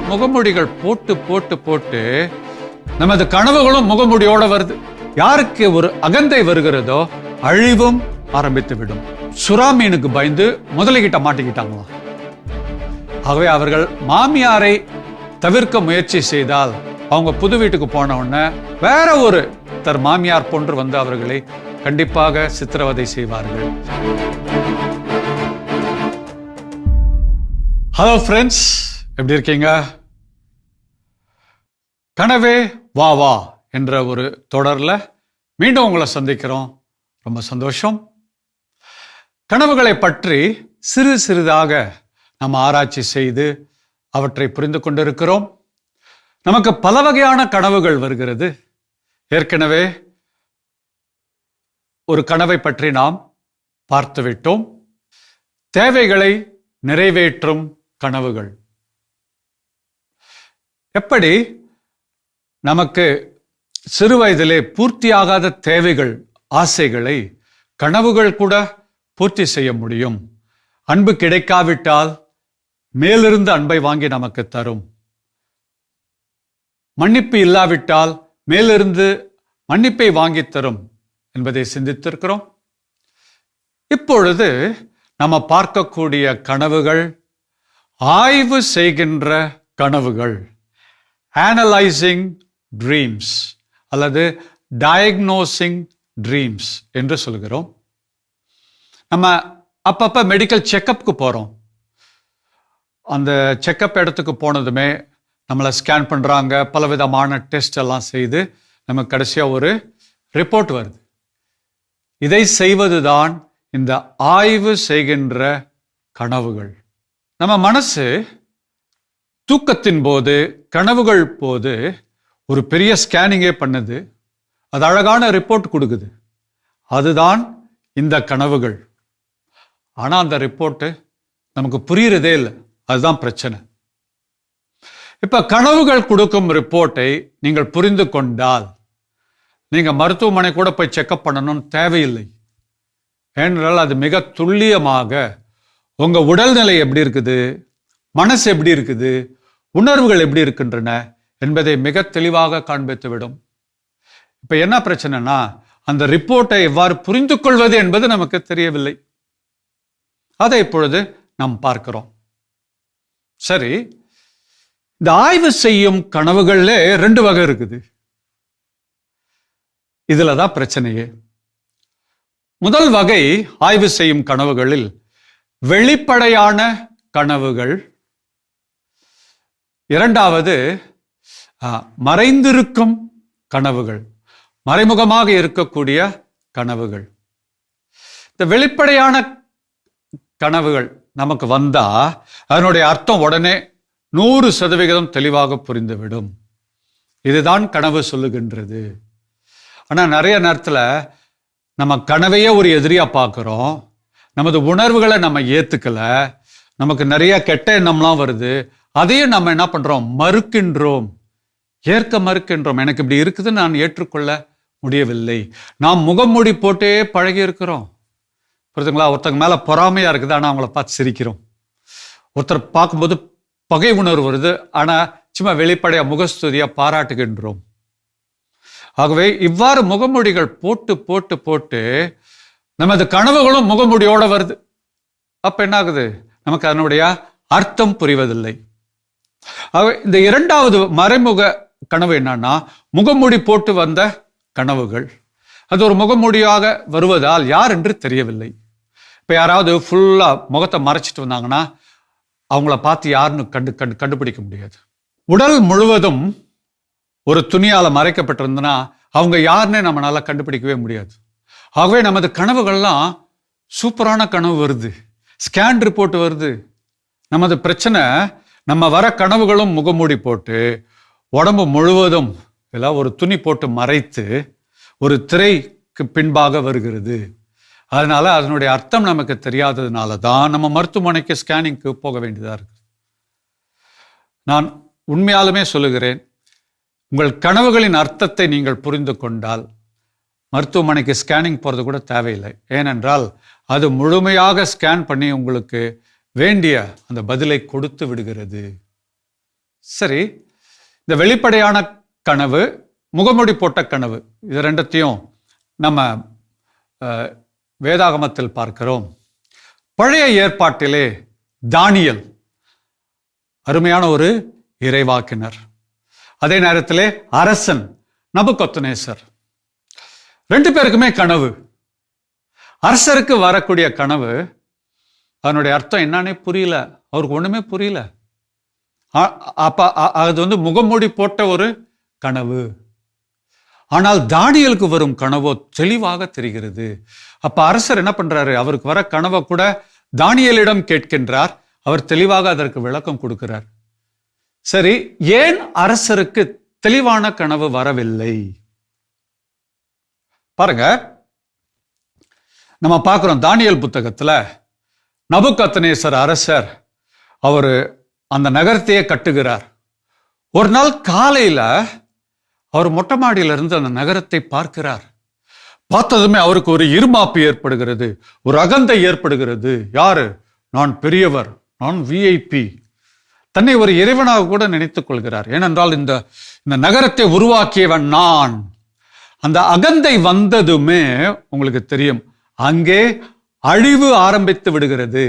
முகமூடிகள் போட்டு போட்டு போட்டு நமது கனவுகளும் முகமூடியோட வருது. யாருக்கு ஒரு அகந்தை வருகிறதோ அழிவும் ஆரம்பித்து விடும். சுறா மீனுக்கு பயந்து முதலைகிட்ட மாட்டிக்கிட்டாங்களாம். ஆகவே அவர்கள் மாமியாரை தவிர்க்க முயற்சி செய்தால் அவங்க புது வீட்டுக்கு போன உடனே வேற ஒரு மாமியார் போன்று வந்து அவர்களை கண்டிப்பாக சித்திரவதை செய்வார்கள். ஹலோ ஃப்ரெண்ட்ஸ், எப்படி இருக்கீங்க? கனவே வா வா என்ற ஒரு தொடர்ல மீண்டும் உங்களை சந்திக்கிறோம். ரொம்ப சந்தோஷம். கனவுகளை பற்றி சிறு சிறிதாக நம்ம ஆராய்ச்சி செய்து அவற்றை புரிந்து கொண்டிருக்கிறோம். நமக்கு பல வகையான கனவுகள் வருகிறது. ஏற்கனவே ஒரு கனவை பற்றி நாம் பார்த்துவிட்டோம். தேவைகளை நிறைவேற்றும் கனவுகள். எப்படி நமக்கு சிறு வயதிலே பூர்த்தியாகாத தேவைகள், ஆசைகளை கனவுகள் கூட பூர்த்தி செய்ய முடியும். அன்பு கிடைக்காவிட்டால் மேலிருந்து அன்பை வாங்கி நமக்கு தரும். மன்னிப்பு இல்லாவிட்டால் மேலிருந்து மன்னிப்பை வாங்கி தரும் என்பதை சிந்தித்திருக்கிறோம். இப்பொழுது நம்ம பார்க்கக்கூடிய கனவுகள் ஆய்வு செய்கின்ற கனவுகள், அனலைசிங் ட்ரீம்ஸ் அல்லது டயக்னோசிங் ட்ரீம்ஸ் என்று சொல்கிறோம். நம்ம அப்பப்ப மெடிக்கல் செக்கப்புக்கு போறோம். அந்த செக்கப் இடத்துக்கு போனதுமே நம்மளை ஸ்கேன் பண்றாங்க, பலவிதமான டெஸ்ட் எல்லாம் செய்து நமக்கு கடைசியா ஒரு ரிப்போர்ட் வருது. இதை செய்வதுதான் இந்த ஆய்வு செய்கின்ற கனவுகள். நம்ம மனசு தூக்கத்தின் போது, கனவுகள் போது ஒரு பெரிய ஸ்கேனிங்கே பண்ணுது. அது அழகான ரிப்போர்ட் கொடுக்குது. அதுதான் இந்த கனவுகள். ஆனா அந்த ரிப்போர்ட்டு நமக்கு புரியுறதே இல்லை. அதுதான் பிரச்சனை. இப்ப கனவுகள் கொடுக்கும் ரிப்போர்ட்டை நீங்கள் புரிந்து கொண்டால் நீங்க மருத்துவமனை கூட போய் செக்அப் பண்ணணும்னு தேவையில்லை. ஏனென்றால் அது மிக துல்லியமாக உங்க உடல்நிலை எப்படி இருக்குது, மனசு எப்படி இருக்குது, உணர்வுகள் எப்படி இருக்கின்றன என்பதை மிக தெளிவாக காண்பித்துவிடும். இப்ப என்ன பிரச்சனைனா, அந்த ரிப்போர்ட்டை எவ்வாறு புரிந்து கொள்வது என்பது நமக்கு தெரியவில்லை. அதை இப்பொழுது நாம் பார்க்கிறோம். சரி, இந்த ஆய்வு செய்யும் கனவுகள்ல 2 வகை இருக்குது. இதுலதான் பிரச்சனையே. முதல் வகை ஆய்வு செய்யும் கனவுகளில் வெளிப்படையான கனவுகள். இரண்டாவது மறைந்திருக்கும் கனவுகள், மறைமுகமாக இருக்கக்கூடிய கனவுகள். இந்த வெளிப்படையான கனவுகள் நமக்கு வந்தா அதனுடைய அர்த்தம் உடனே 100% தெளிவாக புரிந்துவிடும். இதுதான் கனவு சொல்லுகின்றது. ஆனா நிறைய நேரத்துல நம்ம கனவையே ஒரு எதிரியா பார்க்கிறோம். நமது உணர்வுகளை நம்ம ஏத்துக்கல. நமக்கு நிறைய கெட்ட எண்ணம்லாம் வருது. அதையும் நம்ம என்ன பண்றோம், மறுக்கின்றோம், ஏற்க மறுக்கின்றோம். எனக்கு இப்படி இருக்குது, நான் ஏற்றுக்கொள்ள முடியவில்லை. நாம் முகமூடி போட்டே பழகி இருக்கிறோம். புரியுதுங்களா? ஒருத்தங்க மேல பொறாமையா இருக்குது, ஆனா அவங்கள பார்த்து சிரிக்கிறோம். ஒருத்தர் பார்க்கும்போது பகை உணர்வு வருது, ஆனா சும்மா வெளிப்படையா முகஸ்துதியா பாராட்டுகின்றோம். ஆகவே இவ்வாறு முகமூடிகள் போட்டு போட்டு போட்டு நமது கனவுகளும் முகமூடியோட வருது. அப்ப என்ன ஆகுது, நமக்கு அதனுடைய அர்த்தம் புரிவதில்லை. ஆகவே இந்த இரண்டாவது மறைமுக கனவு என்னன்னா, முகமூடி போட்டு வந்த கனவுகள். அது ஒரு முகமூடியாக வருவதால் யார் என்று தெரியவில்லை. இப்ப யாராவது ஃபுல்லா முகத்தை மறைச்சிட்டு வந்தாங்கன்னா அவங்கள பார்த்து யாருன்னு கண்டுபிடிக்க முடியாது. உடல் முழுவதும் ஒரு துணியால மறைக்கப்பட்டிருந்தனா அவங்க யாருன்னே நம்மளால கண்டுபிடிக்கவே முடியாது. ஆகவே நமது கனவுகள்லாம் சூப்பரான கனவு வருது, ஸ்கேன் ரிப்போர்ட் வருது. நமது பிரச்சனை, நம்ம வர கனவுகளும் முகமூடி போட்டு உடம்பு முழுவதும் எல்லாம் ஒரு துணி போட்டு மறைத்து ஒரு திரைக்கு பின்பாக வருகிறது. அதனால அதனுடைய அர்த்தம் நமக்கு தெரியாததுனால தான் நம்ம மருத்துவமனைக்கு ஸ்கேனிங்க்கு போக வேண்டியதா இருக்கு. நான் உண்மையாலுமே சொல்லுகிறேன், உங்கள் கனவுகளின் அர்த்தத்தை நீங்கள் புரிந்து கொண்டால் மருத்துவமனைக்கு ஸ்கேனிங் போகிறது கூட தேவையில்லை. ஏனென்றால் அது முழுமையாக ஸ்கேன் பண்ணி உங்களுக்கு வேண்டிய அந்த பதிலை கொடுத்து விடுகிறது. சரி, இந்த வெளிப்படையான கனவு, முகமுடி போட்ட கனவு, இது ரெண்டத்தையும் நம்ம வேதாகமத்தில் பார்க்கிறோம். பழைய ஏற்பாட்டிலே தானியேல் அருமையான ஒரு இறைவாக்கினர், அதே நேரத்திலே அரசன் நபுக்கத்நேசர், ரெண்டு பேருக்குமே கனவு. அரசருக்கு வரக்கூடிய கனவு, அதனுடைய அர்த்தம் என்னன்னே புரியல, அவருக்கு ஒண்ணுமே புரியல. அப்ப அது முகமூடி போட்ட ஒரு கனவு. ஆனால் தானியேலுக்கு வரும் கனவோ தெளிவாக தெரிகிறது. அப்ப அரசர் என்ன பண்றாரு, அவருக்கு வர கனவை கூட தானியேலிடம் கேட்கின்றார். அவர் தெளிவாக அதற்கு விளக்கம் கொடுக்கிறார். சரி, ஏன் அரசருக்கு தெளிவான கனவு வரவில்லை? பாருங்க, நம்ம பார்க்கிறோம் தானியேல் புத்தகத்துல நபுக்கத்நேசர் அரசர் அவரு அந்த நகரத்தையே கட்டுகிறார். ஒரு நாள் காலையில அவர் மொட்டை மாடியிலிருந்து அந்த நகரத்தை பார்க்கிறார். பார்த்ததுமே அவருக்கு ஒரு இருமாப்பு ஏற்படுகிறது, ஒரு அகந்தை ஏற்படுகிறது. யாரு? நான் பெரியவர், நான் விஐபி. தன்னை ஒரு இறைவனாக கூட நினைத்துக் கொள்கிறார். ஏனென்றால் இந்த நகரத்தை உருவாக்கியவன் நான். அந்த அகந்தை வந்ததுமே உங்களுக்கு தெரியும், அங்கே அழிவு ஆரம்பித்து விடுகிறது.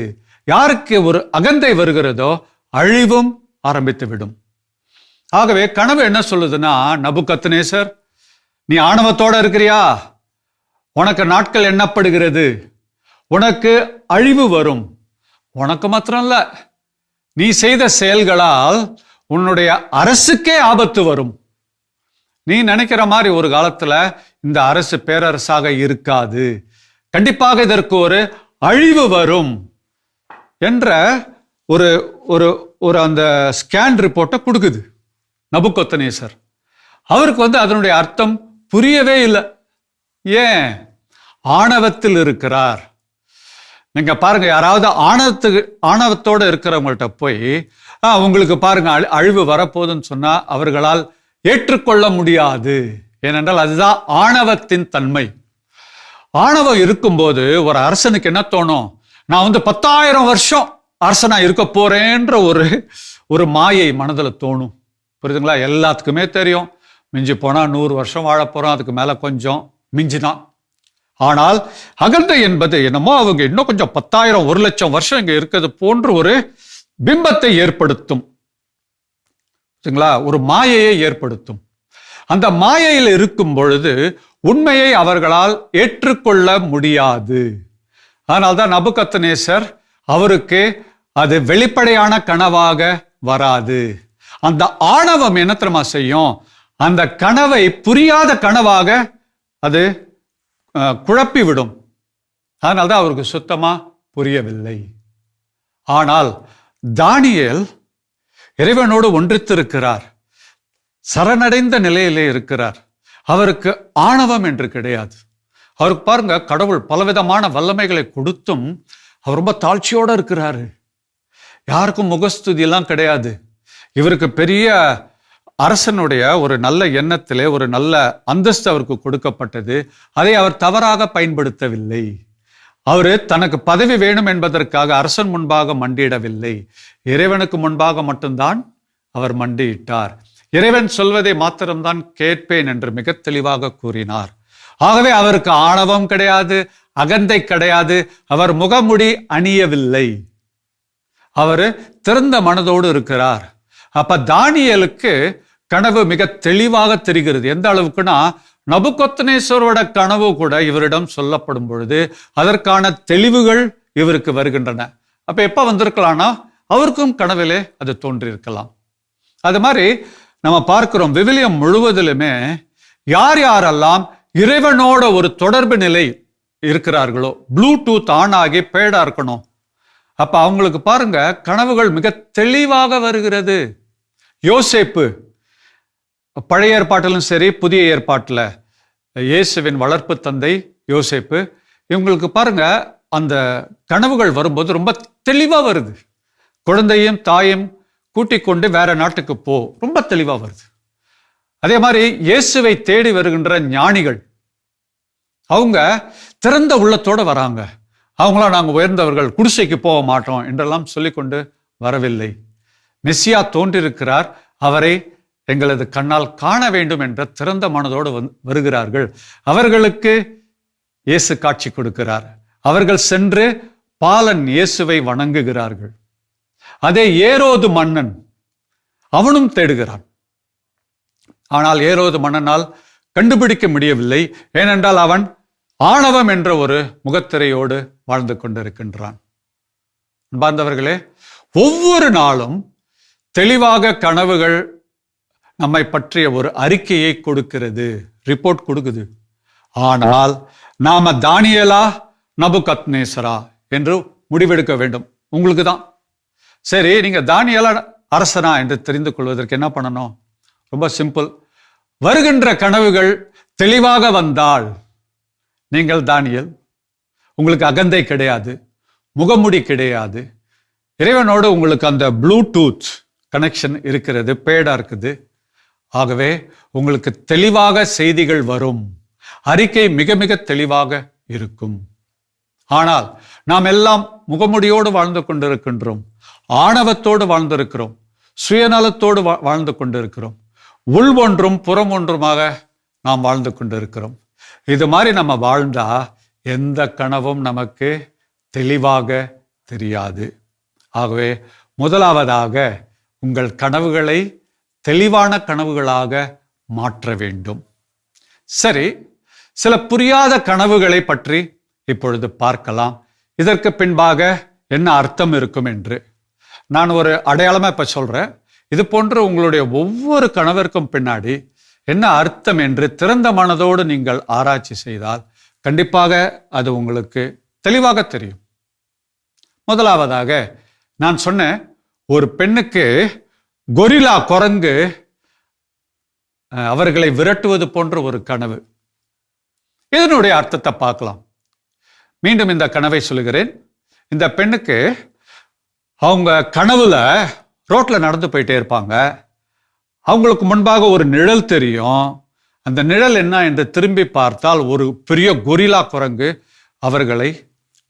யாருக்கு ஒரு அகந்தை வருகிறதோ அழிவும் ஆரம்பித்து விடும். ஆகவே கனவு என்ன சொல்லுதுன்னா, நபுக்கத்நேசர், நீ ஆணவத்தோட இருக்கிறியா? உனக்கு நாட்கள் எண்ணப்படுகிறது, உனக்கு அழிவு வரும். உனக்கு மாத்திரம் இல்ல, நீ செய்த செயல்களால் உன்னுடைய அரசுக்கே ஆபத்து வரும். நீ நினைக்கிற மாதிரி ஒரு காலத்துல இந்த அரசு பேரரசாக இருக்காது, கண்டிப்பாக இதற்கு ஒரு அழிவு வரும் என்ற ஒரு ஒரு ஒரு அந்த ஸ்கேன் ரிப்போர்ட்டை கொடுக்குது நபுக்கத்நேசர். அவருக்கு அதனுடைய அர்த்தம் புரியவே இல்லை. ஏன்? ஆணவத்தில் இருக்கிறார். நீங்க பாருங்க, யாராவது ஆணவத்தோடு இருக்கிறவங்கள்ட்ட போய் உங்களுக்கு பாருங்க அழிவு வரப்போகுதுன்னு சொன்னா அவர்களால் ஏற்றுக்கொள்ள முடியாது. ஏனென்றால் அதுதான் ஆணவத்தின் தன்மை. ஆணவம் இருக்கும்போது ஒரு அரசனுக்கு என்ன தோணும், நான் 10,000 வருஷம் அரசனா இருக்க போறேன்ற ஒரு மாயை மனதில் தோணும். புரியுதுங்களா? எல்லாத்துக்குமே தெரியும், மிஞ்சி போனா 100 வருஷம் வாழ போறோம், அதுக்கு மேல கொஞ்சம் மிஞ்சினா. ஆனால் அகந்தை என்பது என்னமோ அவங்க இன்னும் கொஞ்சம் 10,000 1,00,000 வருஷம் இங்க இருக்கிறது போன்ற ஒரு பிம்பத்தை ஏற்படுத்தும். ஒரு மாயையை ஏற்படுத்தும். அந்த மாயையில் இருக்கும் பொழுது உண்மையை அவர்களால் ஏற்றுக்கொள்ள முடியாது. அதனால்தான் நபுக்கத்நேசர் அவருக்கு அது வெளிப்படையான கனவாக வராது. அந்த ஆணவம் என்ன தெரியுமா செய்யும், அந்த கனவை புரியாத கனவாக அது குழப்பிவிடும். அதனால்தான் அவருக்கு சுத்தமா புரியவில்லை. ஆனால் தானியேல் இறைவனோடு ஒன்றித்திருக்கிறார், சரணடைந்த நிலையிலே இருக்கிறார். அவருக்கு ஆணவம் என்று கிடையாது. அவருக்கு பாருங்க, கடவுள் பலவிதமான வல்லமைகளை கொடுத்தும் அவர் ரொம்ப தாழ்ச்சியோட இருக்கிறாரு. யாருக்கும் முகஸ்துதி எல்லாம் கிடையாது. இவருக்கு பெரிய அரசனுடைய ஒரு நல்ல எண்ணத்திலே ஒரு நல்ல அந்தஸ்து அவருக்கு கொடுக்கப்பட்டது. அதை அவர் தவறாக பயன்படுத்தவில்லை. அவரு தனக்கு பதவி வேணும் என்பதற்காக அரசன் முன்பாக மண்டியிடவில்லை. இறைவனுக்கு முன்பாக மட்டும்தான் அவர் மண்டியிட்டார். இறைவன் சொல்வதை மாத்திரம்தான் கேட்பேன் என்று மிக தெளிவாக கூறினார். ஆகவே அவருக்கு ஆணவம் கிடையாது, அகந்தை கிடையாது. அவர் முகமுடி அணியவில்லை. அவரு திறந்த மனதோடு இருக்கிறார். அப்ப தானியேலுக்கு கனவு மிக தெளிவாக தெரிகிறது. எந்த அளவுக்குன்னா, நபுக்கத்நேசரோட கனவு கூட இவரிடம் சொல்லப்படும் பொழுது அதற்கான தெளிவுகள் இவருக்கு வருகின்றன. அப்ப எப்ப வந்திருக்கலாம்னா, அவருக்கும் கனவிலே அது தோன்றியிருக்கலாம். அது மாதிரி நம்ம பார்க்கிறோம், விவிலியம் முழுவதிலுமே யார் யாரெல்லாம் இறைவனோட ஒரு தொடர்பு நிலை இருக்கிறார்களோ, ப்ளூடூத் ஆன் ஆகி பேடா இருக்கணும். அப்ப அவங்களுக்கு பாருங்க கனவுகள் மிக தெளிவாக வருகிறது. யோசேப்பு, பழைய ஏற்பாட்டிலும் சரி புதிய ஏற்பாட்டில் இயேசுவின் வளர்ப்பு தந்தை யோசேப்பு, இவங்களுக்கு பாருங்க அந்த கனவுகள் வரும்போது ரொம்ப தெளிவா வருது. குழந்தையும் தாயும் கூட்டிக் கொண்டு வேற நாட்டுக்கு போ, ரொம்ப தெளிவா வருது. அதே மாதிரி இயேசுவை தேடி வருகின்ற ஞானிகள், அவங்க திறந்த உள்ளத்தோட வராங்க. அவங்களாம் நாங்கள் உயர்ந்தவர்கள், குடிசைக்கு போக மாட்டோம் என்றெல்லாம் சொல்லிக்கொண்டு வரவில்லை. மெஸ்ஸியா தோன்றியிருக்கிறார், அவரை எங்களது கண்ணால் காண வேண்டும் என்ற திறந்த மனதோடு வருகிறார்கள். அவர்களுக்கு இயேசு காட்சி கொடுக்கிறார். அவர்கள் சென்று பாலன் இயேசுவை வணங்குகிறார்கள். அதே ஏரோது மன்னன், அவனும் தேடுகிறான். ஆனால் ஏரோது மன்னனால் கண்டுபிடிக்க முடியவில்லை. ஏனென்றால் அவன் ஆணவம் என்ற ஒரு முகத்திரையோடு வாழ்ந்து கொண்டிருக்கின்றான். அன்பார்ந்தவர்களே, ஒவ்வொரு நாளும் தெளிவாக கனவுகள் நம்மை பற்றிய ஒரு அறிக்கையை கொடுக்கிறது, ரிப்போர்ட் கொடுக்குது. ஆனால் நாம தானியேலா நபுகத்நேசரா என்று முடிவெடுக்க வேண்டும். உங்களுக்கு தான். சரி, நீங்க தானியேலா அரசனா என்று தெரிந்து கொள்வதற்கு என்ன பண்ணணும்? ரொம்ப சிம்பிள். வருகின்ற கனவுகள் தெளிவாக வந்தால் நீங்கள் தானியேல். உங்களுக்கு அகந்தை கிடையாது, முகமுடி கிடையாது. இறைவனோடு உங்களுக்கு அந்த ப்ளூடூத் கனெக்ஷன் இருக்கிறது, பேடா இருக்குது. ஆகவே உங்களுக்கு தெளிவாக செய்திகள் வரும், அறிக்கை மிக மிக தெளிவாக இருக்கும். ஆனால் நாம் எல்லாம் முகமுடியோடு வாழ்ந்து கொண்டிருக்கின்றோம், ஆணவத்தோடு வாழ்ந்திருக்கிறோம், சுயநலத்தோடு வாழ்ந்து கொண்டிருக்கிறோம், உள் ஒன்றும் புறம் ஒன்றுமாக நாம் வாழ்ந்து கொண்டிருக்கிறோம். இது மாதிரி நம்ம வாழ்ந்தா எந்த கனவும் நமக்கு தெளிவாக தெரியாது. ஆகவே முதலாவதாக உங்கள் கனவுகளை தெளிவான கனவுகளாக மாற்ற வேண்டும். சரி, சில புரியாத கனவுகளை பற்றி இப்பொழுது பார்க்கலாம். இதற்கு பின்பாக என்ன அர்த்தம் இருக்கும் என்று நான் ஒரு அடையாளமா இப்ப சொல்றேன். இது போன்று உங்களுடைய ஒவ்வொரு கனவிற்கும் பின்னாடி என்ன அர்த்தம் என்று திறந்த மனதோடு நீங்கள் ஆராய்ச்சி செய்தால் கண்டிப்பாக அது உங்களுக்கு தெளிவாக தெரியும். முதலாவதாக நான் சொன்னேன், ஒரு பெண்ணுக்கு கொரில்லா குரங்கு அவர்களை விரட்டுவது போன்ற ஒரு கனவு. இதனுடைய அர்த்தத்தை பார்க்கலாம். மீண்டும் இந்த கனவை சொல்லுகிறேன். இந்த பெண்ணுக்கு அவங்க கனவுல ரோட்ல நடந்து போயிட்டே இருப்பாங்க. அவங்களுக்கு முன்பாக ஒரு நிழல் தெரியும். அந்த நிழல் என்ன என்று திரும்பி பார்த்தால் ஒரு பெரிய கொரில்லா குரங்கு அவர்களை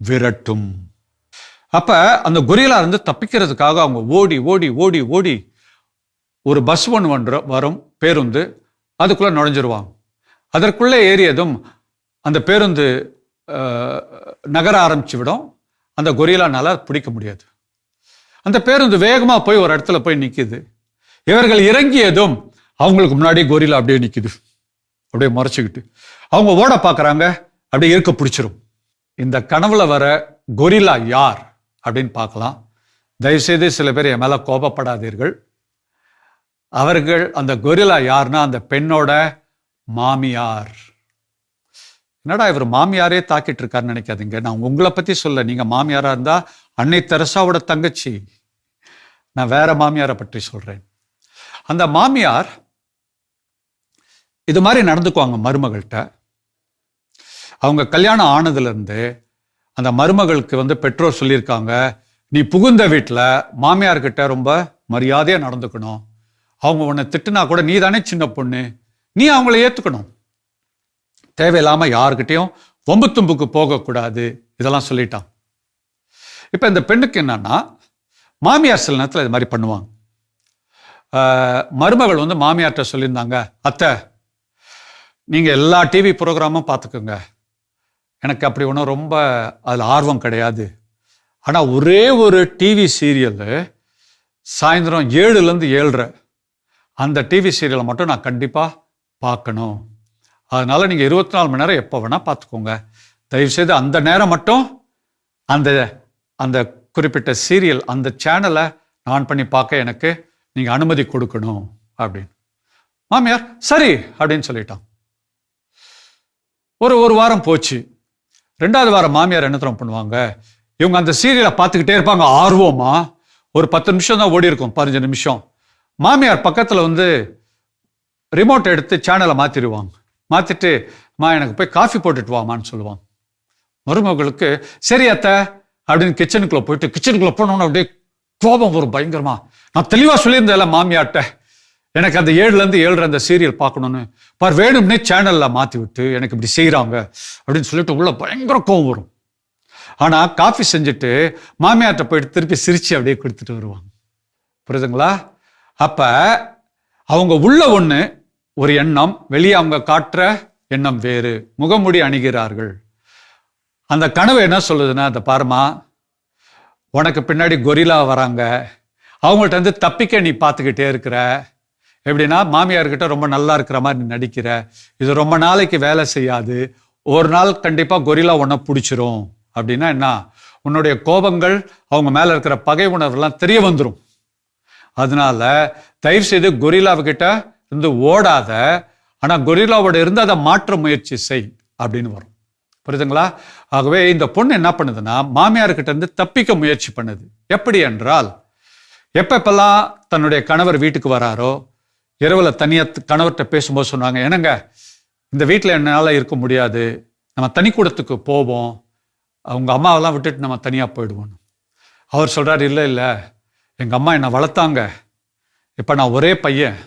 விரட்டும். அப்ப அந்த கொரில்லா இருந்து தப்பிக்கிறதுக்காக அவங்க ஓடி ஓடி ஓடி ஓடி ஒரு பஸ் ஒன்று வரும், பேருந்து, அதுக்குள்ள நுழைஞ்சிருவாங்க. அதற்குள்ளே ஏறியதும் அந்த பேருந்து நகர ஆரம்பிச்சு விடும். அந்த கொரில்லானால பிடிக்க முடியாது. அந்த பேருந்து வேகமா போய் ஒரு இடத்துல போய் நிக்குது. இவர்கள் இறங்கியதும் அவங்களுக்கு முன்னாடி கொரில்லா அப்படியே நிக்குது, அப்படியே மறைச்சுக்கிட்டு. அவங்க ஓட பாக்குறாங்க, அப்படியே இருக்க பிடிச்சிரும். இந்த கனவுல வர கொரில்லா யார் அப்படின்னு பார்க்கலாம். தயவுசெய்து சில பேர் என் மேல கோபப்படாதீர்கள். அவர்கள், அந்த கொரில்லா யாருன்னா அந்த பெண்ணோட மாமியார். என்னடா இவர் மாமியாரே தாக்கிட்டு இருக்காருன்னு நினைக்காதீங்க. நான் உங்களை பத்தி சொல்ல, நீங்க மாமியாரா இருந்தா அன்னை தெரசாவோட தங்கச்சி. நான் வேற மாமியாரை பற்றி சொல்றேன். அந்த மாமியார் இது மாதிரி நடந்துக்குவாங்க மருமகள்கிட்ட. அவங்க கல்யாணம் ஆனதுல இருந்து அந்த மருமகளுக்கு பெற்றோர் சொல்லியிருக்காங்க, நீ புகுந்த வீட்டுல மாமியார்கிட்ட ரொம்ப மரியாதையா நடந்துக்கணும். அவங்க உன்னை திட்டுனா கூட நீ தானே சின்ன பொண்ணு, நீ அவங்கள ஏத்துக்கணும். தேவையில்லாம யாருக்கிட்டையும் வம்பு தும்புக்கு போகக்கூடாது, இதெல்லாம் சொல்லிட்டான். இப்ப இந்த பெண்ணுக்கு என்னன்னா, மாமியார் சில நேரத்தில் இது மாதிரி பண்ணுவாங்க. மருமகள் மாமியார்கிட்ட சொல்லியிருந்தாங்க, அத்தை நீங்க எல்லா டிவி ப்ரோக்ராமும் பார்த்துக்கோங்க, எனக்கு அப்படி ஒன்றும் ரொம்ப அதில் ஆர்வம் கிடையாது. ஆனால் ஒரே ஒரு டிவி சீரியல் சாயந்தரம் 7லேருந்து 7:30 அந்த டிவி சீரியலை மட்டும் நான் கண்டிப்பாக பார்க்கணும். அதனால நீங்கள் 24 மணி நேரம் எப்போ வேணால் பார்த்துக்கோங்க. தயவுசெய்து அந்த நேரம் மட்டும் அந்த அந்த குறிப்பிட்ட சீரியல், அந்த சேனலை ஆன் பண்ணி பார்க்க எனக்கு நீங்கள் அனுமதி கொடுக்கணும் அப்படின்னு. மாமியார் சரி அப்படின்னு சொல்லிட்டான். ஒரு வாரம் போச்சு. 2வது வாரம் மாமியார் என்ன தரம் பண்ணுவாங்க, இவங்க அந்த சீரியலை பார்த்துக்கிட்டே இருப்பாங்க ஆர்வமா. ஒரு 10 நிமிஷம் தான் ஓடி இருக்கும், 15 நிமிஷம். மாமியார் பக்கத்தில் ரிமோட் எடுத்து சேனலை மாற்றிடுவாங்க. மாற்றிட்டு, எனக்கு போய் காஃபி போட்டுட்டு வாமான்னு சொல்லுவாங்க. மருமகளுக்கு சரி அத்தை அப்படின்னு கிச்சனுக்குள்ளே போயிட்டு, கிச்சனுக்குள்ளே போனோன்னு அப்படியே கோபம் வரும் பயங்கரமா. நான் தெளிவாக சொல்லியிருந்தேன் மாமியார்ட்ட, எனக்கு அந்த 7லேருந்து 7:30 அந்த சீரியல் பார்க்கணுன்னு. வேணும்னே சேனல்ல மாற்றி விட்டு எனக்கு இப்படி செய்கிறாங்க அப்படின்னு சொல்லிட்டு உள்ள பயங்கர கோபம் வரும். ஆனால் காஃபி செஞ்சுட்டு மாமியார்கிட்ட போயிட்டு திருப்பி சிரித்து அப்படியே கொடுத்துட்டு வருவாங்க. புரியுதுங்களா? அப்போ அவங்க உள்ள ஒன்று ஒரு எண்ணம், வெளியே அவங்க காட்டுற எண்ணம் வேறு. முகமுடி அணிகிறார்கள். அந்த கனவு என்ன சொல்லுதுன்னா, அந்த பாருமா, உனக்கு பின்னாடி கொரில்லா வராங்க, அவங்கள்ட்ட இருந்து தப்பிக்க நீ பார்த்துக்கிட்டே இருக்கிற. எப்படின்னா, மாமியார்கிட்ட ரொம்ப நல்லா இருக்கிற மாதிரி நீ நடிக்கிற. இது ரொம்ப நாளைக்கு வேலை செய்யாது, ஒரு நாள் கண்டிப்பாக கொரில்லா உன்னை பிடிச்சிரும். அப்படின்னா என்ன? உன்னுடைய கோபங்கள், அவங்க மேலே இருக்கிற பகை உணர்வுலாம் தெரிய வந்துடும். அதனால தயவு செய்து கொரில்லாவுக்கிட்ட இருந்து ஓடாத, ஆனால் கொரில்லாவோட இருந்து அதை மாற்ற முயற்சி செய் அப்படின்னு வரும். புரியுதுங்களா? ஆகவே இந்த பொண்ணு என்ன பண்ணுதுன்னா, மாமியார்கிட்ட இருந்து தப்பிக்க முயற்சி பண்ணுது. எப்படி என்றால், எப்பெல்லாம் தன்னுடைய கணவர் வீட்டுக்கு வராரோ, இரவுல தனியாக கணவர்கிட்ட பேசும்போது சொன்னாங்க, என்னங்க இந்த வீட்டில் என்னால் இருக்க முடியாது, நம்ம தனிக்கூடத்துக்கு போவோம், அவங்க அம்மாவெல்லாம் விட்டுட்டு நம்ம தனியாக போயிடுவோம். அவர் சொல்கிறார், இல்லை இல்லை, எங்கள் அம்மா என்னை வளர்த்தாங்க, இப்போ நான் ஒரே பையன்,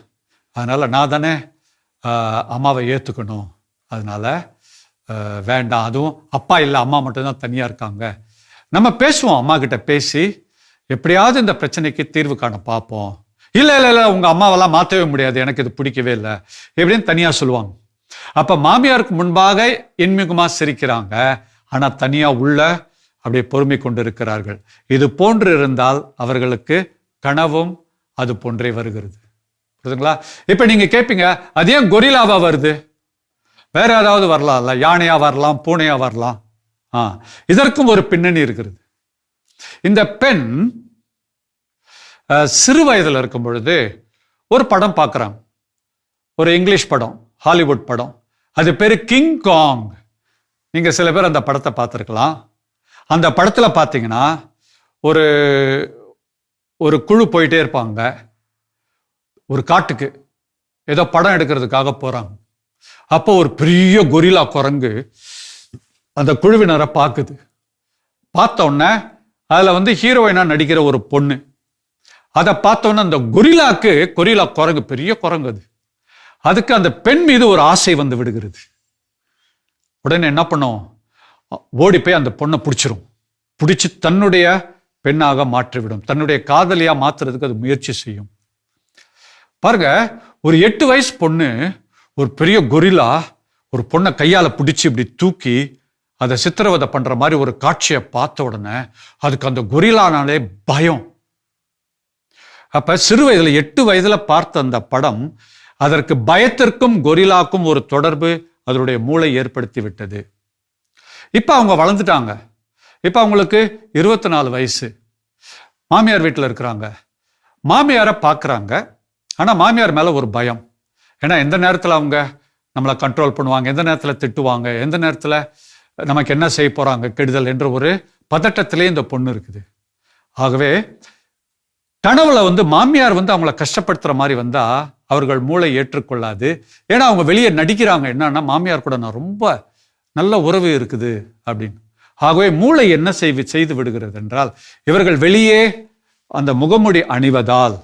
அதனால் நான் தானே அம்மாவை ஏற்றுக்கணும், அதனால் வேண்டாம், அதுவும் அப்பா இல்லை, அம்மா மட்டும்தான் தனியாக இருக்காங்க, நம்ம பேசுவோம், அம்மா கிட்ட பேசி எப்படியாவது இந்த பிரச்சனைக்கு தீர்வு காண பார்ப்போம். இல்லை இல்லை இல்லை, உங்கள் அம்மாவெல்லாம் மாற்றவே முடியாது, எனக்கு இது பிடிக்கவே இல்லை எப்படின்னு தனியாக சொல்லுவாங்க. அப்போ மாமியாருக்கு முன்பாக இன்முகமாக சிரிக்கிறாங்க, ஆனால் தனியாக உள்ள அப்படியே பொறுமை கொண்டு இருக்கிறார்கள். இது போன்று இருந்தால் அவர்களுக்கு கனவும் அது போன்றே வருகிறது. புரியுதுங்களா? இப்போ நீங்கள் கேட்பீங்க, அது ஏன் கொரில்லாவா வருது? வேற ஏதாவது வரலாம்ல, யானையா வரலாம், பூனையா வரலாம். இதற்கும் ஒரு பின்னணி இருக்கிறது. இந்த பெண் சிறு வயதில் இருக்கும் பொழுது ஒரு படம் பார்க்குறாங்க, ஒரு இங்கிலீஷ் படம், ஹாலிவுட் படம். அது பேர் கிங் காங். நீங்க சில பேர் அந்த படத்தை பார்த்துருக்கலாம். அந்த படத்தில் பார்த்தீங்கன்னா ஒரு ஒரு குழு போயிட்டே இருப்பாங்க, ஒரு காட்டுக்கு ஏதோ படம் எடுக்கிறதுக்காக போறாங்க. அப்போ ஒரு பெரிய கொரில்லா குரங்கு அந்த குழுவினரை பார்க்குது. பார்த்த உடனே அதில் ஹீரோயினா நடிக்கிற ஒரு பொண்ணு, அதை பார்த்தோன்னே அந்த கொரில்லா குரங்கு, பெரிய குரங்கு அதுக்கு அந்த பெண் மீது ஒரு ஆசை வந்து விடுகிறது. உடனே என்ன பண்ணும், ஓடி போய் அந்த பொண்ணை பிடிச்சிரும், பிடிச்சி தன்னுடைய பெண்ணாக மாற்றிவிடும், தன்னுடைய காதலியா மாத்துறதுக்கு அது முயற்சி செய்யும். பாருங்க, ஒரு 8 வயசு பொண்ணு ஒரு பெரிய கொரில்லா ஒரு பொண்ணை கையால பிடிச்சி இப்படி தூக்கி அதை சித்திரவதை பண்ற மாதிரி ஒரு காட்சியை பார்த்த உடனே அதுக்கு அந்த கொரில்லானாலே பயம். அப்ப சிறு வயதுல 8 வயதுல பார்த்த அந்த படம் அதற்கு பயத்திற்கும் கொரில்லாக்கும் ஒரு தொடர்பு அதனுடைய மூளை ஏற்படுத்தி விட்டது. இப்ப அவங்க வளர்ந்துட்டாங்க. இப்ப அவங்களுக்கு 24 வயசு. மாமியார் வீட்டில் இருக்கிறாங்க. மாமியாரை பார்க்குறாங்க. ஆனால் மாமியார் மேலே ஒரு பயம். ஏன்னா எந்த நேரத்தில் அவங்க நம்மளை கண்ட்ரோல் பண்ணுவாங்க, எந்த நேரத்தில் திட்டுவாங்க, எந்த நேரத்தில் நமக்கு என்ன செய்ய போகிறாங்க கெடுதல் என்ற ஒரு பதட்டத்திலே இந்த பொண்ணு இருக்குது. ஆகவே கனவுல மாமியார் அவங்கள கஷ்டப்படுத்துகிற மாதிரி வந்தால் அவர்கள் மூளை ஏற்றுக்கொள்ளாது. ஏன்னா அவங்க வெளியே நடிக்கிறாங்க, என்னன்னா மாமியார் கூட நான் ரொம்ப நல்ல உறவு இருக்குது அப்படின்னு. ஆகவே மூளை என்ன செய்து விடுகிறது என்றால், இவர்கள் வெளியே அந்த முகமுடி அணிவதால்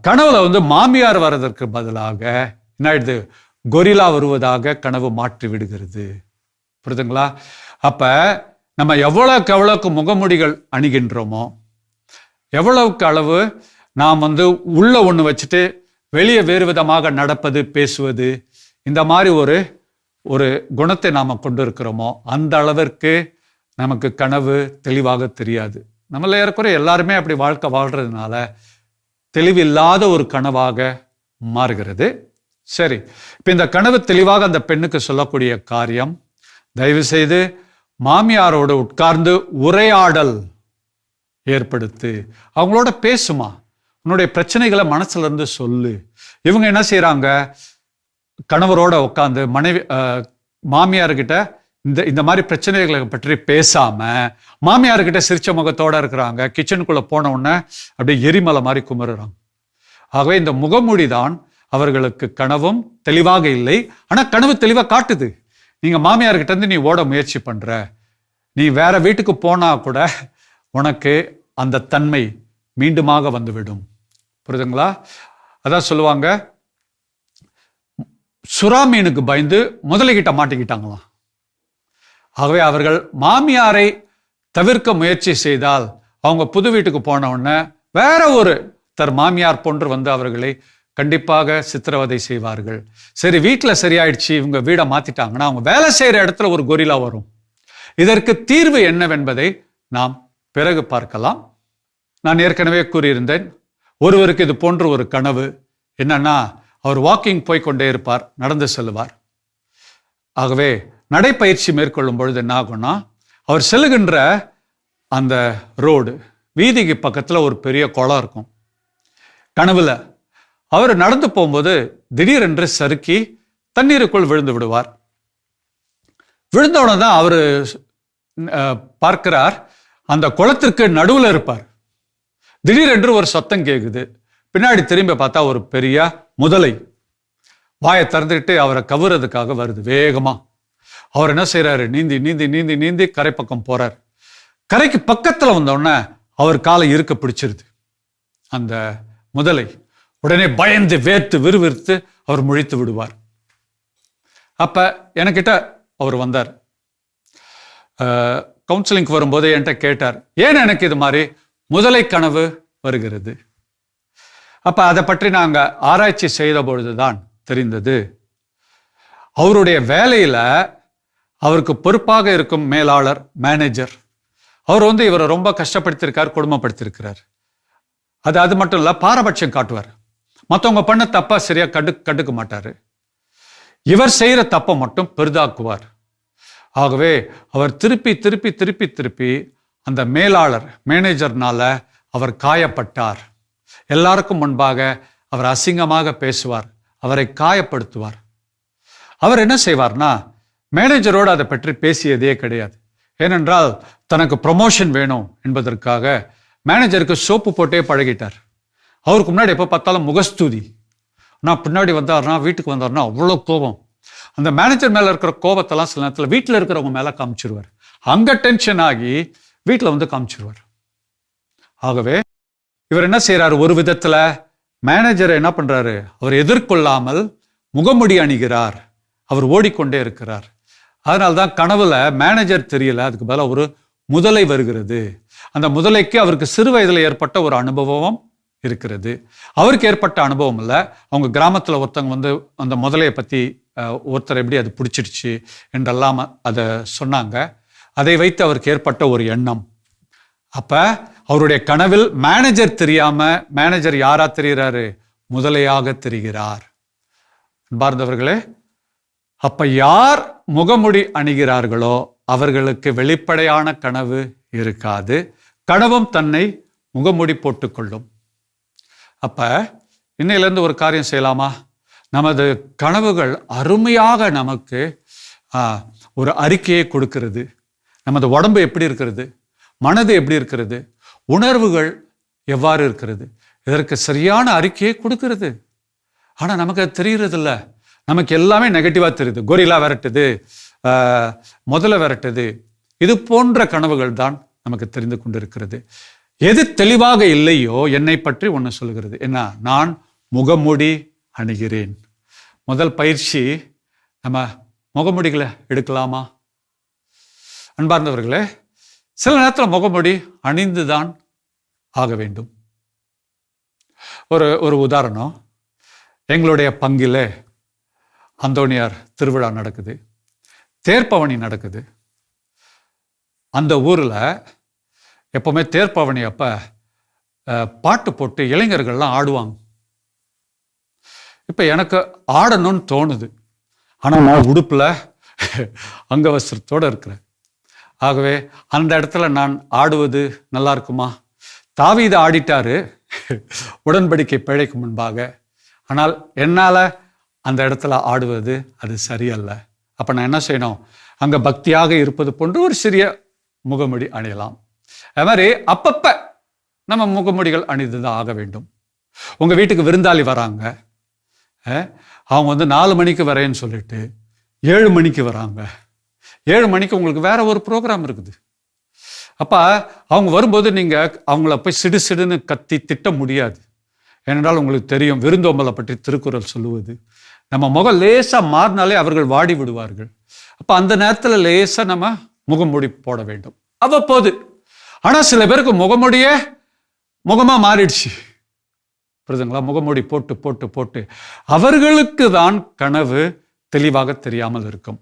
கனவுல மாமியார் வர்றதற்கு பதிலாக என்ன ஆயிடுது, கொரில்லா வருவதாக கனவு மாற்றி விடுகிறது. புரியுதுங்களா? அப்ப நம்ம எவ்வளவுக்கு முகமுடிகள் அணிகின்றோமோ, எவ்வளவுக்கு அளவு நாம் உள்ள ஒன்று வச்சுட்டு வெளியே வேறு விதமாக நடப்பது, பேசுவது, இந்த மாதிரி ஒரு குணத்தை நாம் கொண்டு இருக்கிறோமோ அந்த அளவிற்கு நமக்கு கனவு தெளிவாக தெரியாது. நம்மள ஏறக்குறைய எல்லாருமே அப்படி வாழ்க்கை வாழ்றதுனால தெளிவில்லாத ஒரு கனவாக மாறுகிறது. சரி, இப்போ இந்த கனவு தெளிவாக அந்த பெண்ணுக்கு சொல்லக்கூடிய காரியம், தயவு செய்து மாமியாரோடு உட்கார்ந்து உரையாடல் ஏற்படுத்து, அவங்களோட பேசுமா, உன்னுடைய பிரச்சனைகளை மனசுல இருந்து சொல்லு. இவங்க என்ன செய்யறாங்க, கணவரோட உட்காந்து மாமியார்கிட்ட இந்த மாதிரி பிரச்சனைகளை பற்றி பேசாம மாமியார்கிட்ட சிரிச்ச முகத்தோட இருக்கிறாங்க. கிச்சனுக்குள்ள போன உடனே அப்படியே எரிமலை மாதிரி குமருறாங்க. ஆகவே இந்த முகமூடிதான் அவர்களுக்கு கனவும் தெளிவாக இல்லை. ஆனா கனவு தெளிவா காட்டுது. நீங்க மாமியார்கிட்ட இருந்து நீ ஓட முயற்சி பண்ற, நீ வேற வீட்டுக்கு போனா கூட உனக்கு அந்த தன்மை மீண்டுமாக வந்துவிடும். புரியுதுங்களா? அதான் சொல்லுவாங்க, சுறா மீனுக்கு பயந்து முதலைகிட்ட மாட்டிக்கிட்டாங்களாம். ஆகவே அவர்கள் மாமியாரை தவிர்க்க முயற்சி செய்தால் அவங்க புது வீட்டுக்கு போன உடனே வேற ஒரு மாமியார் போன்று வந்து அவர்களை கண்டிப்பாக சித்திரவதை செய்வார்கள். சரி, வீட்டில் சரியாயிடுச்சு, இவங்க வீடை மாத்திட்டாங்கன்னா அவங்க வேலை செய்யற இடத்துல ஒரு கொரில்லா வரும். இதற்கு தீர்வு என்னவென்பதை நாம் பிறகு பார்க்கலாம். நான் ஏற்கனவே கூறியிருந்தேன், ஒருவருக்கு இது போன்ற ஒரு கனவு என்னன்னா, அவர் வாக்கிங் போய்கொண்டே இருப்பார், நடந்து செல்லுவார். ஆகவே நடைப்பயிற்சி மேற்கொள்ளும் பொழுது என்ன ஆகும்னா, அவர் செல்லுகின்ற அந்த ரோடு வீதிக்கு பக்கத்தில் ஒரு பெரிய குளம் இருக்கும். கனவுல அவர் நடந்து போகும்போது திடீரென்று சறுக்கி தண்ணீருக்குள் விழுந்து விடுவார். விழுந்தவுடனே தான் அவர் பார்க்கிறார், அந்த குளத்திற்கு நடுவில் இருப்பார். திடீரென்று ஒரு சத்தம் கேட்குது. பின்னாடி திரும்பி பார்த்தா ஒரு பெரிய முதலை வாயை திறந்துட்டு அவரை கவுறதுக்காக வருது வேகமா. அவர் என்ன செய்யறாரு, நீந்தி நீந்தி நீந்தி நீந்தி கரை பக்கம் போறார். கரைக்கு பக்கத்துல வந்தோடனே அவர் காலை இருக்க பிடிச்சிருது அந்த முதலை. உடனே பயந்து வேர்த்து விறுவிறுத்து அவர் முழித்து விடுவார். அப்ப என்கிட்ட அவர் வந்தார், கவுன்சிலிங்க்கு வரும்போது என்கிட்ட கேட்டார், ஏன் எனக்கு இது மாதிரி முதலை கனவு வருகிறது? அப்ப அதை பற்றி நாங்க ஆராய்ச்சி செய்த பொழுதுதான் தெரிந்தது, அவருடைய வேலையில அவருக்கு பொறுப்பாக இருக்கும் மேலாளர், மேனேஜர், அவர் வந்து இவரை ரொம்ப கஷ்டப்படுத்திருக்கார், கொடுமைப்படுத்திருக்கிறார். அது மட்டும் இல்ல, பாரபட்சம் காட்டுவார். மற்றவங்க பண்ண தப்பா சரியா கண்டுக்க மாட்டாரு. இவர் செய்யற தப்பை மட்டும் பெரிதாக்குவார். ஆகவே அவர் திருப்பி திருப்பி திருப்பி திருப்பி அந்த மேலாளர், மேனேஜர்னால அவர் காயப்பட்டார். எல்லாருக்கும் முன்பாக அவர் அசிங்கமாக பேசுவார், அவரை காயப்படுத்துவார். அவர் என்ன செய்வார்னா, மேனேஜரோடு அதை பற்றி பேசியதே கிடையாது. ஏனென்றால் தனக்கு ப்ரமோஷன் வேணும் என்பதற்காக மேனேஜருக்கு சோப்பு போட்டே பழகிட்டார். அவருக்கு முன்னாடி எப்போ பார்த்தாலும் முகஸ்துதி. நான் பின்னாடி வந்தார்னா, வீட்டுக்கு வந்தார்னா அவ்வளோ கோபம். அந்த மேனேஜர் மேலே இருக்கிற கோபத்தெல்லாம் சில நேரத்தில் வீட்டில் இருக்கிறவங்க மேலே காமிச்சிருவார். அங்கே டென்ஷன் ஆகி வீட்டில் வந்து காமிச்சிருவார். ஆகவே இவர் என்ன செய்யறாரு, ஒரு விதத்துல மேனேஜரை என்ன பண்றாரு, அவர் எதிர்கொள்ளாமல் முகமுடி அணிகிறார், அவர் ஓடிக்கொண்டே இருக்கிறார். அதனால்தான் கனவுல மேனேஜர் தெரியல, அதுக்கு பதிலாக ஒரு முதலை வருகிறது. அந்த முதலைக்கு அவருக்கு சிறு வயதில் ஏற்பட்ட ஒரு அனுபவம் இருக்கிறது. அவருக்கு ஏற்பட்ட அனுபவம் இல்லை, அவங்க கிராமத்துல ஒருத்தவங்க வந்து அந்த முதலையை பத்தி ஒருத்தர் எப்படி அது பிடிச்சிடுச்சு என்றெல்லாம் அதை சொன்னாங்க. அதை வைத்து அவருக்கு ஏற்பட்ட ஒரு எண்ணம். அப்ப அவருடைய கனவில் மேனேஜர் தெரியாம, மேனேஜர் யாரா தெரிகிறாரு, முதலையாக தெரிகிறார். அன்பார்ந்தவர்களே, அப்ப யார் முகமுடி அணிகிறார்களோ அவர்களுக்கு வெளிப்படையான கனவு இருக்காது, கனவும் தன்னை முகமுடி போட்டுக்கொள்ளும். அப்ப இன்னையிலேருந்து ஒரு காரியம் செய்யலாமா, நமது கனவுகள் அருமையாக நமக்கு ஒரு அறிக்கையை கொடுக்கிறது. நமது உடம்பு எப்படி இருக்கிறது, மனது எப்படி இருக்கிறது, உணர்வுகள் எவ்வாறு இருக்கிறது, இதற்கு சரியான அறிக்கையை கொடுக்கிறது. ஆனா நமக்கு அது தெரியறது இல்லை. நமக்கு எல்லாமே நெகட்டிவா தெரியுது. கொரில்லா விரட்டுது, முதல்ல விரட்டுது, இது போன்ற கனவுகள் தான் நமக்கு தெரிந்து கொண்டிருக்கிறது. எது தெளிவாக இல்லையோ என்னை பற்றி ஒன்று சொல்லுகிறது, என்ன, நான் முகமூடி அணிகிறேன். முதல் பயிற்சி, நம்ம முகமூடிகளை எடுக்கலாமா? அன்பார்ந்தவர்களே, சில நேரத்தில் முகமூடி அணிந்துதான் ஆக வேண்டும். ஒரு உதாரணம், எங்களுடைய பங்கில் அந்தோணியார் திருவிழா நடக்குது, தேர்ப்பவனி நடக்குது. அந்த ஊரில் எப்பவுமே தேர்ப்பவனி அப்ப பாட்டு போட்டு இளைஞர்கள்லாம் ஆடுவாங்க. இப்போ எனக்கு ஆடணும்னு தோணுது, ஆனால் நான் உடுப்பில் அங்கவஸ்திரத்தோடு இருக்கிறேன். ஆகவே அந்த இடத்துல நான் ஆடுவது நல்லா இருக்குமா? தாவீது ஆடிட்டாரு உடன்படிக்கை பிழைக்கு முன்பாக, ஆனால் என்னால் அந்த இடத்துல ஆடுவது அது சரியல்ல. அப்போ நான் என்ன செய்யணும், அங்கே பக்தியாக இருப்பது போன்று ஒரு சிறிய முகமுடி அணியலாம். அது மாதிரி அப்பப்போ நம்ம முகமுடிகள் அணிந்து தான் ஆக வேண்டும். உங்கள் வீட்டுக்கு விருந்தாளி வராங்க, அவங்க வந்து 4 மணிக்கு வரேன்னு சொல்லிட்டு 7 மணிக்கு வராங்க. 7 மணிக்கு உங்களுக்கு வேற ஒரு ப்ரோக்ராம் இருக்குது. அப்போ அவங்க வரும்போது நீங்கள் அவங்கள போய் சிடு சிடுன்னு கத்தி திட்ட முடியாது. ஏனென்றால் உங்களுக்கு தெரியும், விருந்தோம்பலை பற்றி திருக்குறள் சொல்லுவது, நம்ம முகம் லேசாக மாறினாலே அவர்கள் வாடி விடுவார்கள். அப்போ அந்த நேரத்தில் லேசாக நம்ம முகமூடி போட வேண்டும் அவ்வப்போது. ஆனா சில பேருக்கு முகமா மாறிடுச்சு, புரியுதுங்களா? முகமூடி போட்டு போட்டு போட்டு அவர்களுக்கு தான் கனவு தெளிவாக தெரியாமல் இருக்கும்.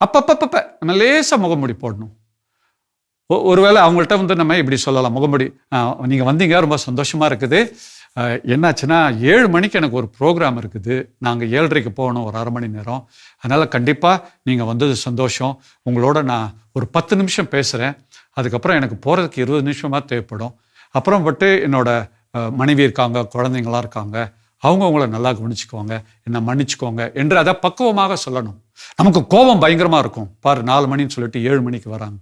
அப்பப்ப நம்ம லேசா முகமூடி போடணும். ஒருவேளை அவங்கள்ட்ட நம்ம இப்படி சொல்லலாம், முகமூடி நீங்க வந்தீங்க, ரொம்ப சந்தோஷமா இருக்குது. என்னாச்சுன்னா 7 மணிக்கு எனக்கு ஒரு ப்ரோக்ராம் இருக்குது, நாங்கள் 7:30க்கு போகணும், ஒரு 1/2 மணி நேரம். அதனால் கண்டிப்பாக நீங்கள் வந்தது சந்தோஷம். உங்களோட நான் ஒரு 10 நிமிஷம் பேசுகிறேன், அதுக்கப்புறம் எனக்கு போகிறதுக்கு 20 நிமிஷமாக தேவைப்படும். அப்புறம் பட்டு என்னோட மனைவி இருக்காங்க, குழந்தைங்களாம் இருக்காங்க, அவங்க உங்களை நல்லா கவனிச்சுக்குவாங்க, என்னை மன்னிச்சுக்கோங்க என்று அதை பக்குவமாக சொல்லணும். நமக்கு கோபம் பயங்கரமாக இருக்கும், பாரு 4 மணின்னு சொல்லிட்டு 7 மணிக்கு வராங்க.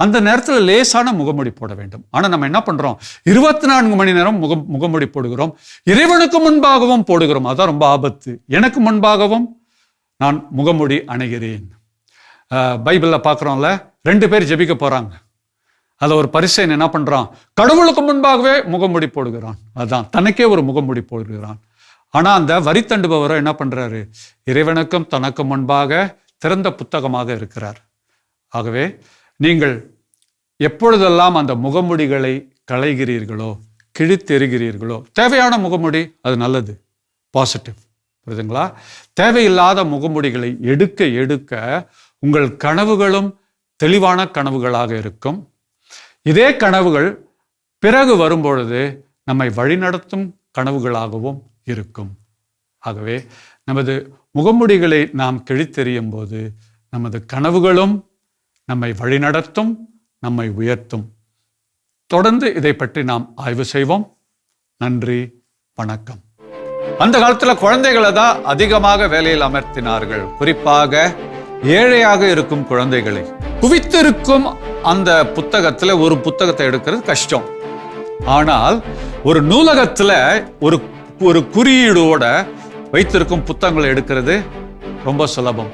அந்த நேரத்தில் லேசான முகமூடி போட வேண்டும். ஆனால் நம்ம என்ன பண்ணுறோம், 24 மணி நேரம் முகமூடி போடுகிறோம், இறைவனுக்கு முன்பாகவும் போடுகிறோம். அதான் ரொம்ப ஆபத்து. எனக்கு முன்பாகவும் நான் முகமூடி அணைகிறேன். பைபிளில் பார்க்குறோம்ல, 2 பேர் ஜெபிக்க போகிறாங்க, அதில் ஒரு பரிசேயன் என்ன பண்ணுறான், கடவுளுக்கு முன்பாகவே முகமூடி போடுகிறான். அதான் தனக்கே ஒரு முகமூடி போடுகிறான். ஆனால் அந்த வரி தண்டுபவரோ என்ன பண்ணுறாரு, இறைவனுக்கும் தனக்கு முன்பாக திறந்த புத்தகமாக இருக்கிறார். ஆகவே நீங்கள் எப்பொழுதெல்லாம் அந்த முகமுடிகளை களைகிறீர்களோ, கிழித்தெறிகிறீர்களோ, தேவையான முகமுடி அது நல்லது, பாசிட்டிவ், புரியுதுங்களா? தேவையில்லாத முகமுடிகளை எடுக்க எடுக்க உங்கள் கனவுகளும் தெளிவான கனவுகளாக இருக்கும். இதே கனவுகள் பிறகு வரும்பொழுது நம்மை வழிநடத்தும் கனவுகளாகவும் இருக்கும். ஆகவே நமது முகமுடிகளை நாம் கிழித்தெறியும் போது நமது கனவுகளும் நம்மை வழிநடத்தும், நம்மை உயர்த்தும். தொடர்ந்து இதை பற்றி நாம் ஆய்வு செய்வோம். நன்றி, வணக்கம். அந்த காலத்தில் குழந்தைகளை தான் அதிகமாக வேலையில் அமர்த்தினார்கள், குறிப்பாக ஏழையாக இருக்கும் குழந்தைகளை. குவித்திருக்கும் அந்த புத்தகத்துல ஒரு புத்தகத்தை எடுக்கிறது கஷ்டம். ஆனால் ஒரு நூலகத்துல ஒரு குறியீடோட வைத்திருக்கும் புத்தகங்களை எடுக்கிறது ரொம்ப சுலபம்.